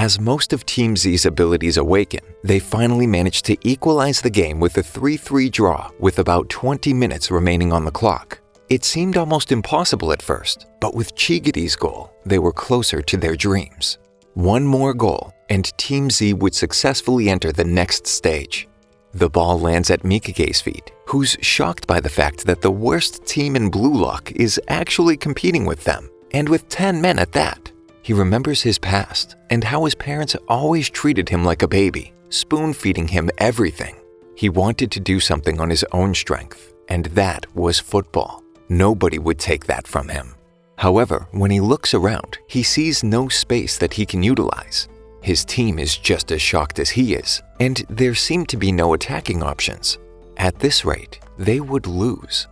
As most of Team Z's abilities awaken, they finally manage to equalize the game with a 3-3 draw with about 20 minutes remaining on the clock. It seemed almost impossible at first, but with Chigidi's goal, they were closer to their dreams. One more goal, and Team Z would successfully enter the next stage. The ball lands at Mikage's feet, who's shocked by the fact that the worst team in Blue Lock is actually competing with them, and with 10 men at that. He remembers his past and how his parents always treated him like a baby, spoon-feeding him everything. He wanted to do something on his own strength, and that was football. Nobody would take that from him. However, when he looks around, he sees no space that he can utilize. His team is just as shocked as he is, and there seem to be no attacking options. At this rate, they would lose.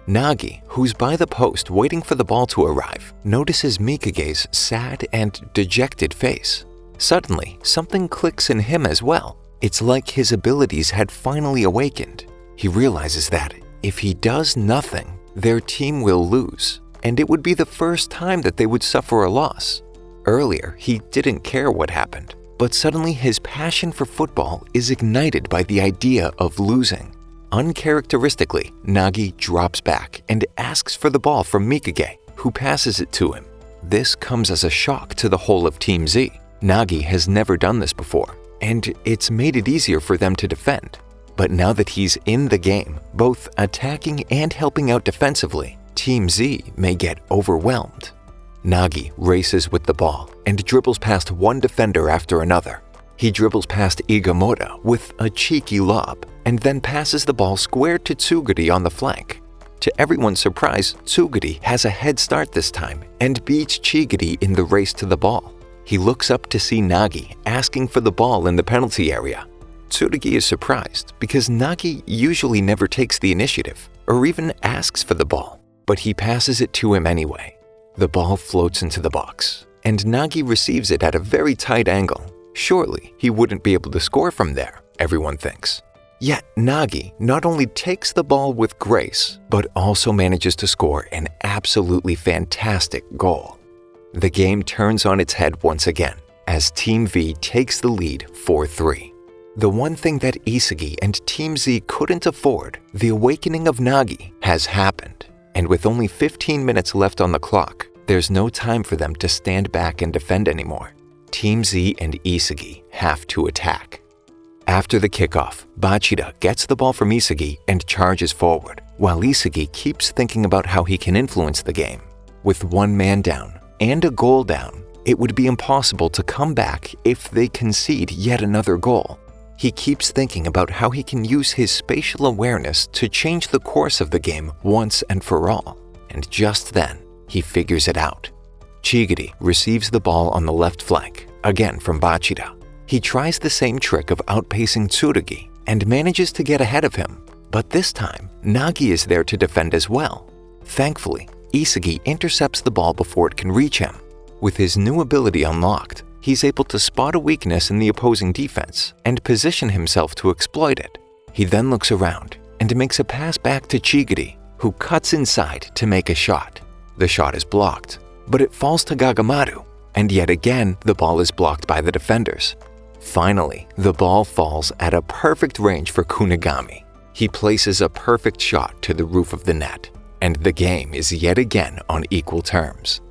Nagi, who's by the post waiting for the ball to arrive, notices Mikage's sad and dejected face. Suddenly, something clicks in him as well. It's like his abilities had finally awakened. He realizes that if he does nothing, their team will lose, and it would be the first time that they would suffer a loss. Earlier, he didn't care what happened, but suddenly his passion for football is ignited by the idea of losing. Uncharacteristically, Nagi drops back and asks for the ball from Mikage, who passes it to him. This comes as a shock to the whole of Team Z. Nagi has never done this before, and it's made it easier for them to defend. But now that he's in the game, both attacking and helping out defensively, Team Z may get overwhelmed. Nagi races with the ball and dribbles past one defender after another. He dribbles past Igamura with a cheeky lob and then passes the ball square to Tsugiri on the flank. To everyone's surprise, Tsugiri has a head start this time and beats Chigiri in the race to the ball. He looks up to see Nagi asking for the ball in the penalty area. Tsurugi is surprised because Nagi usually never takes the initiative or even asks for the ball, but he passes it to him anyway. The ball floats into the box, and Nagi receives it at a very tight angle. Surely he wouldn't be able to score from there, everyone thinks. Yet Nagi not only takes the ball with grace, but also manages to score an absolutely fantastic goal. The game turns on its head once again, as Team V takes the lead 4-3. The one thing that Isagi and Team Z couldn't afford, the awakening of Nagi, has happened. And with only 15 minutes left on the clock, there's no time for them to stand back and defend anymore. Team Z and Isagi have to attack. After the kickoff, Bachida gets the ball from Isagi and charges forward, while Isagi keeps thinking about how he can influence the game. With one man down and a goal down, it would be impossible to come back if they concede yet another goal. He keeps thinking about how he can use his spatial awareness to change the course of the game once and for all. And just then, he figures it out. Chigiri receives the ball on the left flank, again from Bachida. He tries the same trick of outpacing Tsurugi and manages to get ahead of him. But this time, Nagi is there to defend as well. Thankfully, Isagi intercepts the ball before it can reach him. With his new ability unlocked, he's able to spot a weakness in the opposing defense and position himself to exploit it. He then looks around and makes a pass back to Chigiri, who cuts inside to make a shot. The shot is blocked, but it falls to Gagamaru, and yet again the ball is blocked by the defenders. Finally, the ball falls at a perfect range for Kunigami. He places a perfect shot to the roof of the net, and the game is yet again on equal terms.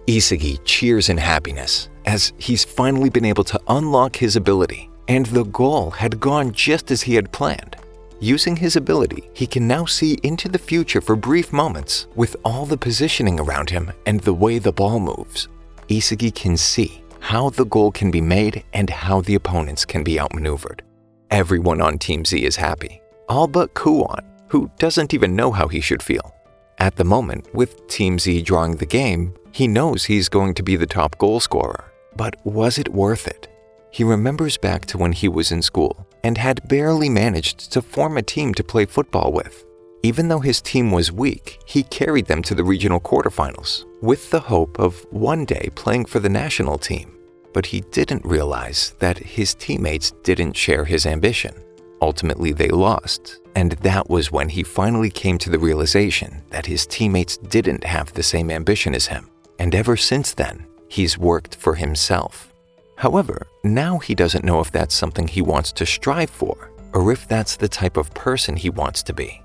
Isagi cheers in happiness as he's finally been able to unlock his ability, and the goal had gone just as he had planned. Using his ability, he can now see into the future for brief moments with all the positioning around him and the way the ball moves. Isagi can see how the goal can be made and how the opponents can be outmaneuvered. Everyone on Team Z is happy, all but Kuon, who doesn't even know how he should feel. At the moment, with Team Z drawing the game, he knows he's going to be the top goal scorer. But was it worth it? He remembers back to when he was in school and had barely managed to form a team to play football with. Even though his team was weak, he carried them to the regional quarterfinals with the hope of one day playing for the national team. But he didn't realize that his teammates didn't share his ambition. Ultimately, they lost, and that was when he finally came to the realization that his teammates didn't have the same ambition as him. And ever since then, he's worked for himself. However, now he doesn't know if that's something he wants to strive for, or if that's the type of person he wants to be.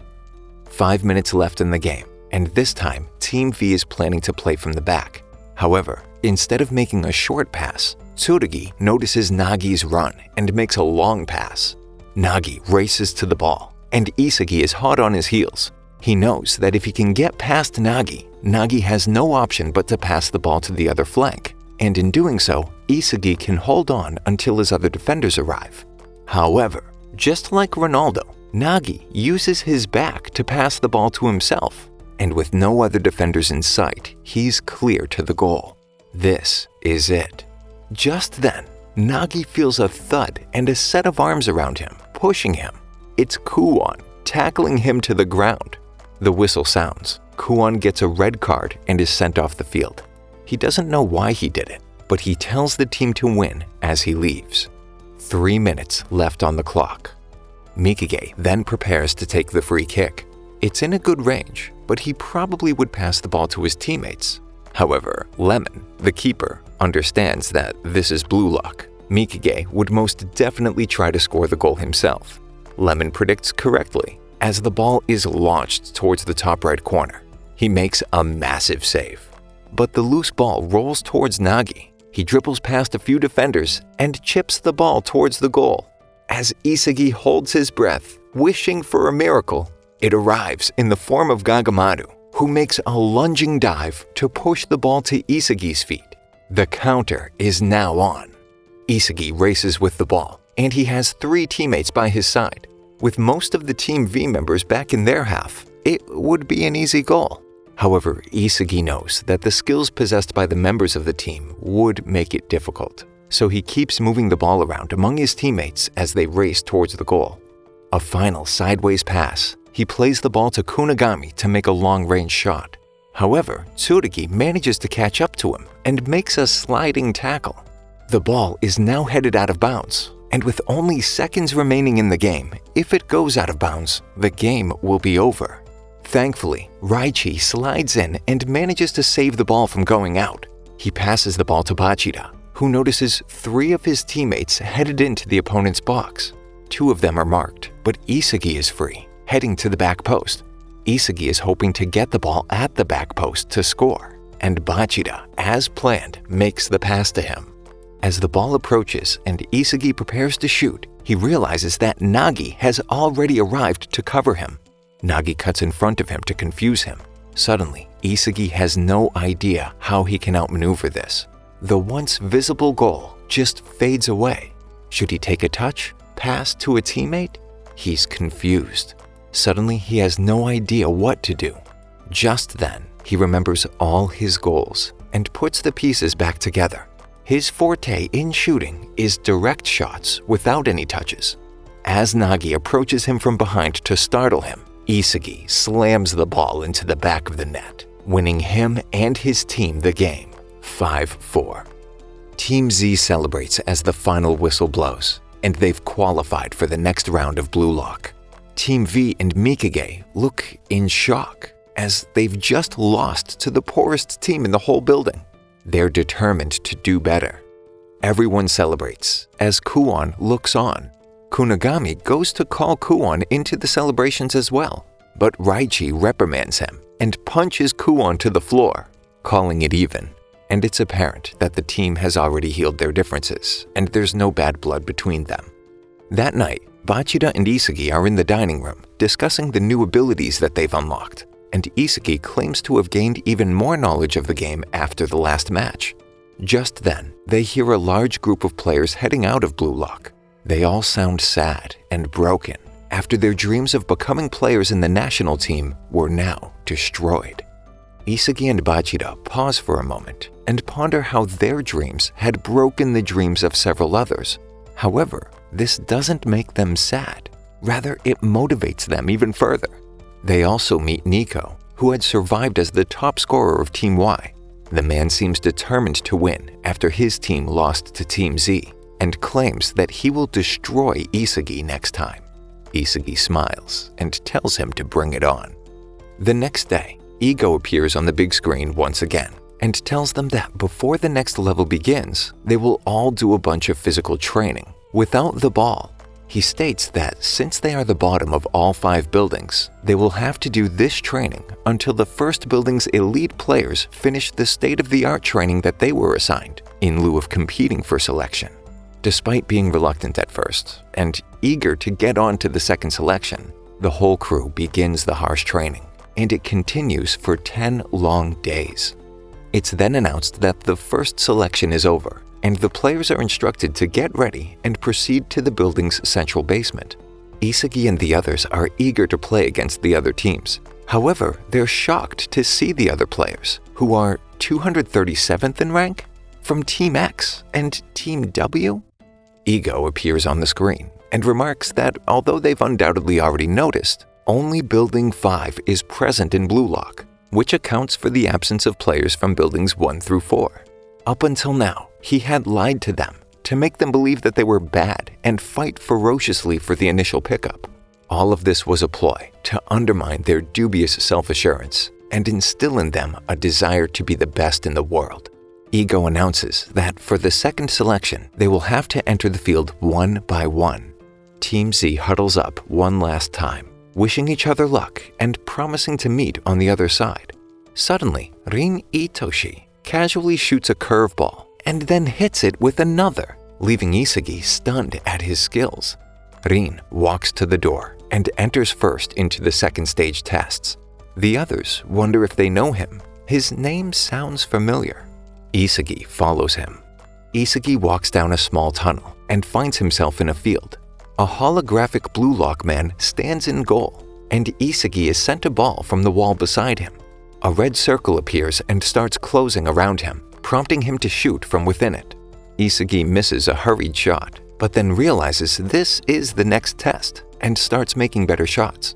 5 minutes left in the game, and this time, Team V is planning to play from the back. However, instead of making a short pass, Tsurugi notices Nagi's run and makes a long pass. Nagi races to the ball, and Isagi is hot on his heels. He knows that if he can get past Nagi, Nagi has no option but to pass the ball to the other flank, and in doing so, Isagi can hold on until his other defenders arrive. However, just like Ronaldo, Nagi uses his back to pass the ball to himself, and with no other defenders in sight, he's clear to the goal. This is it. Just then, Nagi feels a thud and a set of arms around him, pushing him. It's Kuon, tackling him to the ground. The whistle sounds. Kuon gets a red card and is sent off the field. He doesn't know why he did it, but he tells the team to win as he leaves. 3 minutes left on the clock. Mikage then prepares to take the free kick. It's in a good range, but he probably would pass the ball to his teammates. However, Lemon, the keeper, understands that this is blue lock. Mikage would most definitely try to score the goal himself. Lemon predicts correctly, as the ball is launched towards the top right corner. He makes a massive save. But the loose ball rolls towards Nagi. He dribbles past a few defenders and chips the ball towards the goal. As Isagi holds his breath, wishing for a miracle, it arrives in the form of Gagamaru, who makes a lunging dive to push the ball to Isagi's feet. The counter is now on. Isagi races with the ball, and he has 3 teammates by his side. With most of the Team V members back in their half, it would be an easy goal. However, Isagi knows that the skills possessed by the members of the team would make it difficult, so he keeps moving the ball around among his teammates as they race towards the goal. A final sideways pass. He plays the ball to Kunigami to make a long-range shot. However, Tsurugi manages to catch up to him and makes a sliding tackle. The ball is now headed out of bounds, and with only seconds remaining in the game, if it goes out of bounds, the game will be over. Thankfully, Raichi slides in and manages to save the ball from going out. He passes the ball to Bachida, who notices 3 of his teammates headed into the opponent's box. 2 of them are marked, but Isagi is free, heading to the back post. Isagi is hoping to get the ball at the back post to score, and Bachida, as planned, makes the pass to him. As the ball approaches and Isagi prepares to shoot, he realizes that Nagi has already arrived to cover him. Nagi cuts in front of him to confuse him. Suddenly, Isagi has no idea how he can outmaneuver this. The once visible goal just fades away. Should he take a touch, pass to a teammate? He's confused. Suddenly, he has no idea what to do. Just then, he remembers all his goals and puts the pieces back together. His forte in shooting is direct shots without any touches. As Nagi approaches him from behind to startle him, Isagi slams the ball into the back of the net, winning him and his team the game, 5-4. Team Z celebrates as the final whistle blows, and they've qualified for the next round of Blue Lock. Team V and Mikage look in shock, as they've just lost to the poorest team in the whole building. They're determined to do better. Everyone celebrates, as Kuon looks on. Kunigami goes to call Kuon into the celebrations as well, but Raichi reprimands him and punches Kuon to the floor, calling it even. And it's apparent that the team has already healed their differences, and there's no bad blood between them. That night, Bachida and Isagi are in the dining room, discussing the new abilities that they've unlocked, and Isagi claims to have gained even more knowledge of the game after the last match. Just then, they hear a large group of players heading out of Blue Lock. They all sound sad and broken after their dreams of becoming players in the national team were now destroyed. Isagi and Bachida pause for a moment and ponder how their dreams had broken the dreams of several others. However, this doesn't make them sad. Rather, it motivates them even further. They also meet Nico, who had survived as the top scorer of Team Y. The man seems determined to win after his team lost to Team Z, and claims that he will destroy Isagi next time. Isagi smiles and tells him to bring it on. The next day, Ego appears on the big screen once again. and tells them that before the next level begins, they will all do a bunch of physical training without the ball. He states that since they are the bottom of all 5 buildings, they will have to do this training until the first building's elite players finish the state-of-the-art training that they were assigned, in lieu of competing for selection. Despite being reluctant at first, and eager to get on to the second selection, the whole crew begins the harsh training, and it continues for 10 long days. It's then announced that the first selection is over, and the players are instructed to get ready and proceed to the building's central basement. Isagi and the others are eager to play against the other teams. However, they're shocked to see the other players, who are 237th in rank, from Team X and Team W. Ego appears on the screen and remarks that although they've undoubtedly already noticed, only Building 5 is present in Blue Lock, which accounts for the absence of players from Buildings 1 through 4. Up until now, he had lied to them to make them believe that they were bad and fight ferociously for the initial pickup. All of this was a ploy to undermine their dubious self-assurance and instill in them a desire to be the best in the world. Ego announces that for the second selection, they will have to enter the field one by one. Team Z huddles up one last time, wishing each other luck and promising to meet on the other side. Suddenly, Rin Itoshi casually shoots a curveball and then hits it with another, leaving Isagi stunned at his skills. Rin walks to the door and enters first into the second stage tests. The others wonder if they know him. His name sounds familiar. Isagi follows him. Isagi walks down a small tunnel and finds himself in a field. A holographic Blue Lock man stands in goal, and Isagi is sent a ball from the wall beside him. A red circle appears and starts closing around him, prompting him to shoot from within it. Isagi misses a hurried shot, but then realizes this is the next test and starts making better shots.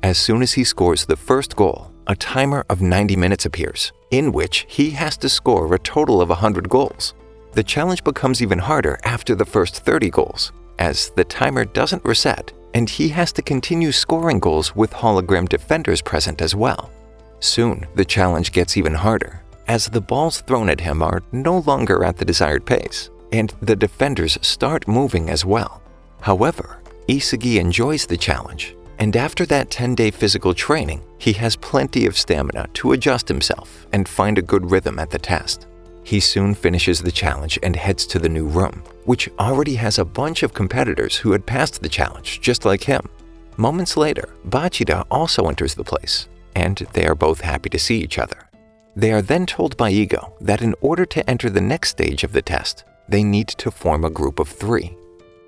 As soon as he scores the first goal, a timer of 90 minutes appears, in which he has to score a total of 100 goals. The challenge becomes even harder after the first 30 goals, as the timer doesn't reset, and he has to continue scoring goals with hologram defenders present as well. Soon, the challenge gets even harder, as the balls thrown at him are no longer at the desired pace, and the defenders start moving as well. However, Isagi enjoys the challenge, and after that 10-day physical training, he has plenty of stamina to adjust himself and find a good rhythm at the test. He soon finishes the challenge and heads to the new room, which already has a bunch of competitors who had passed the challenge just like him. Moments later, Bachida also enters the place, and they are both happy to see each other. They are then told by Ego that in order to enter the next stage of the test, they need to form a group of 3.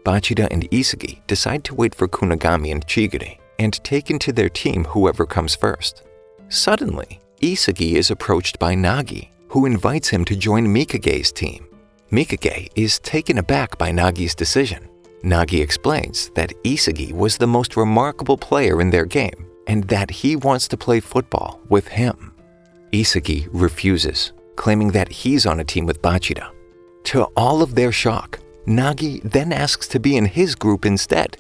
Bachida and Isagi decide to wait for Kunigami and Chigiri and take into their team whoever comes first. Suddenly, Isagi is approached by Nagi, who invites him to join Mikage's team. Mikage is taken aback by Nagi's decision. Nagi explains that Isagi was the most remarkable player in their game and that he wants to play football with him. Isagi refuses, claiming that he's on a team with Bachida. To all of their shock, Nagi then asks to be in his group instead.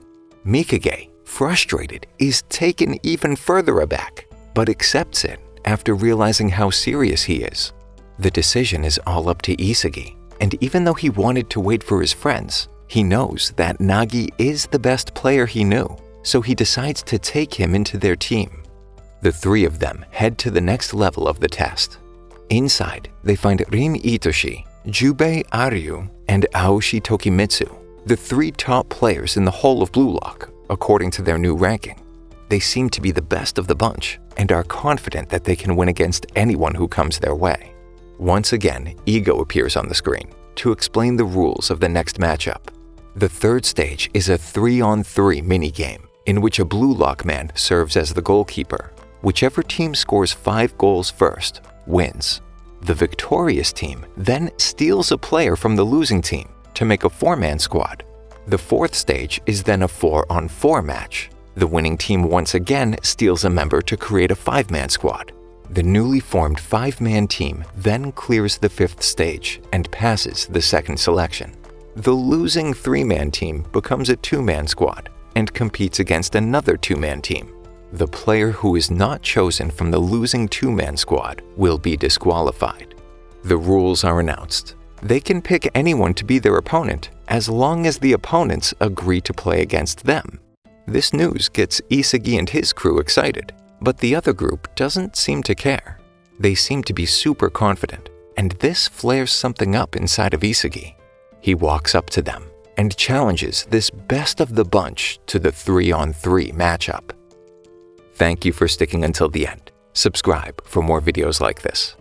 Mikage, frustrated, is taken even further aback, but accepts it after realizing how serious he is. The decision is all up to Isagi, and even though he wanted to wait for his friends, he knows that Nagi is the best player he knew, so he decides to take him into their team. The 3 of them head to the next level of the test. Inside, they find Rin Itoshi, Jubei Aryu, and Aoshi Tokimitsu, the 3 top players in the whole of Blue Lock, according to their new ranking. They seem to be the best of the bunch and are confident that they can win against anyone who comes their way. Once again, Ego appears on the screen to explain the rules of the next matchup. The third stage is a 3-on-3 minigame in which a Blue Lock man serves as the goalkeeper. Whichever team scores 5 goals first wins. The victorious team then steals a player from the losing team to make a 4-man squad. The fourth stage is then a 4-on-4 match. The winning team once again steals a member to create a 5-man squad. The newly formed 5-man team then clears the 5th stage and passes the second selection. The losing 3-man team becomes a 2-man squad and competes against another 2-man team. The player who is not chosen from the losing 2-man squad will be disqualified. The rules are announced. They can pick anyone to be their opponent as long as the opponents agree to play against them. This news gets Isagi and his crew excited, but the other group doesn't seem to care. They seem to be super confident, and this flares something up inside of Isagi. He walks up to them and challenges this best of the bunch to the 3-on-3 matchup. Thank you for sticking until the end. Subscribe for more videos like this.